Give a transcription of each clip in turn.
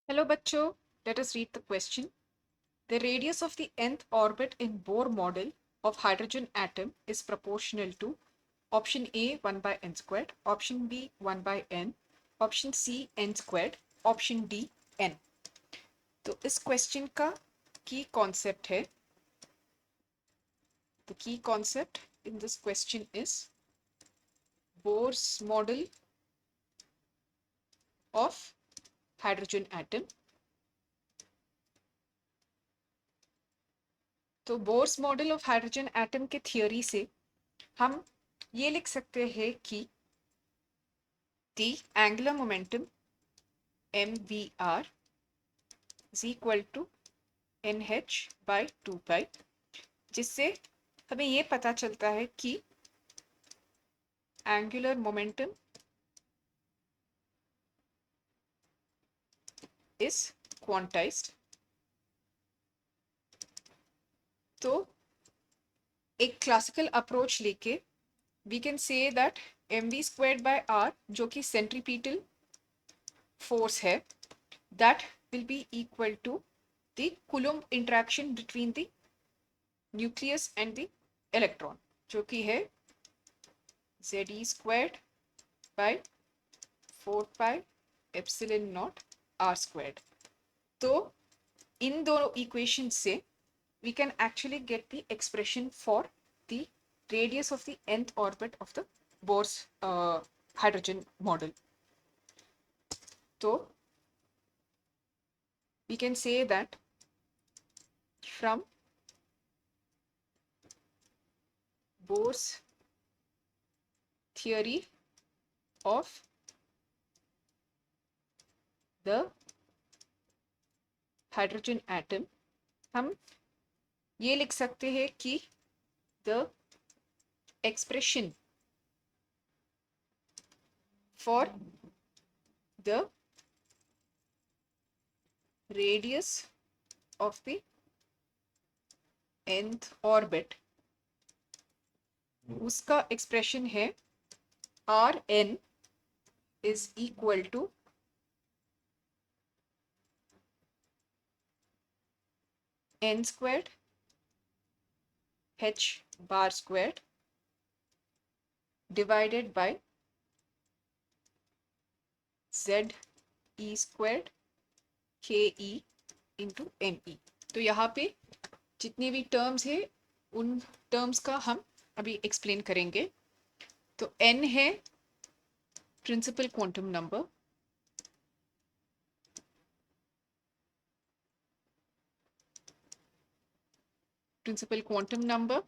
Hello बच्चों, let us read the question. The radius of the nth orbit in Bohr model of hydrogen atom is proportional to option A 1 by n squared, option B 1 by n, option C n squared, option D n. तो इस question का की concept है. The key concept in this question is Bohr's model of hydrogen atom. तो Bohr's model of hydrogen atom के theory से हम ये लिख सकते हैं कि the angular momentum mvr is equal to nh by 2 pi, जिससे हमें ये पता चलता है कि angular momentum is quantized. तो एक क्लासिकल अप्रोच लेके we can say that mv squared by r, जो कि सेंट्रीपिटल फोर्स है, that will be equal to the Coulomb interaction between the nucleus and the electron, जो कि है ze squared by 4 pi epsilon naught r squared. तो इन दोनों equation से we can actually get the expression for the radius of the nth orbit of the Bohr's hydrogen model. So we can say that from Bohr's theory of the hydrogen atom, हम ये लिख सकते हैं कि the expression for the radius of the nth orbit, उसका expression है R N is equal to n squared h bar squared divided by z e squared k e into m e. तो यहाँ पे जितने भी टर्म्स है उन terms का हम अभी एक्सप्लेन करेंगे. तो n है principal quantum number, principal quantum number.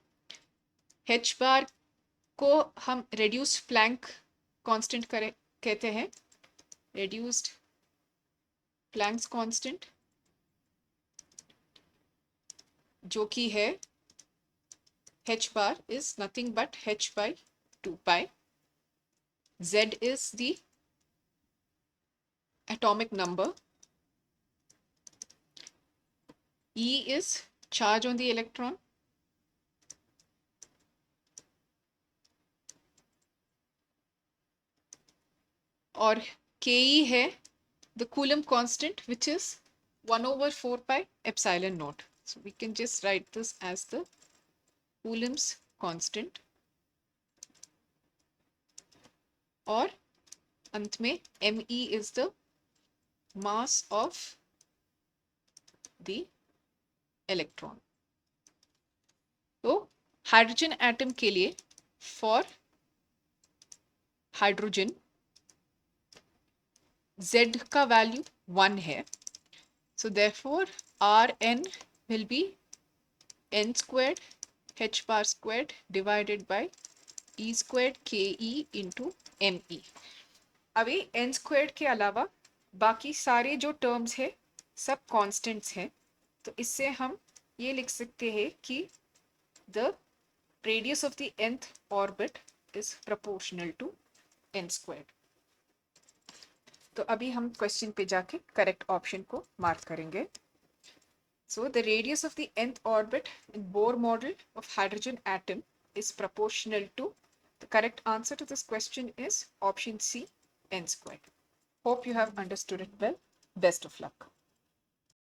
h bar को हम रेड्यूस्ड प्लैंक कांस्टेंट कहते हैं, reduced Planck's constant, जो कि है h bar is nothing but h by 2 pi. Z is the atomic number. E is charge on the electron. और ke है the Coulomb constant, which is 1 over 4 pi epsilon naught. So we can just write this as the Coulomb's constant. और अंत में me is the mass of the electron. तो hydrogen atom के लिए for hydrogen Z का value 1 है. So therefore Rn will be n squared h bar squared divided by e squared ke into me. अभी n squared के अलावा बाकी सारे जो टर्म्स है सब कांस्टेंट्स हैं. तो इससे हम ये लिख सकते हैं कि the radius of the nth orbit is proportional to n squared. तो अभी हम क्वेश्चन पे जाके करेक्ट ऑप्शन को मार्क करेंगे. So the radius of the nth orbit in Bohr model of hydrogen atom is proportional to, the correct answer to this question is option C, n squared. Hope you have understood it well. Best of luck.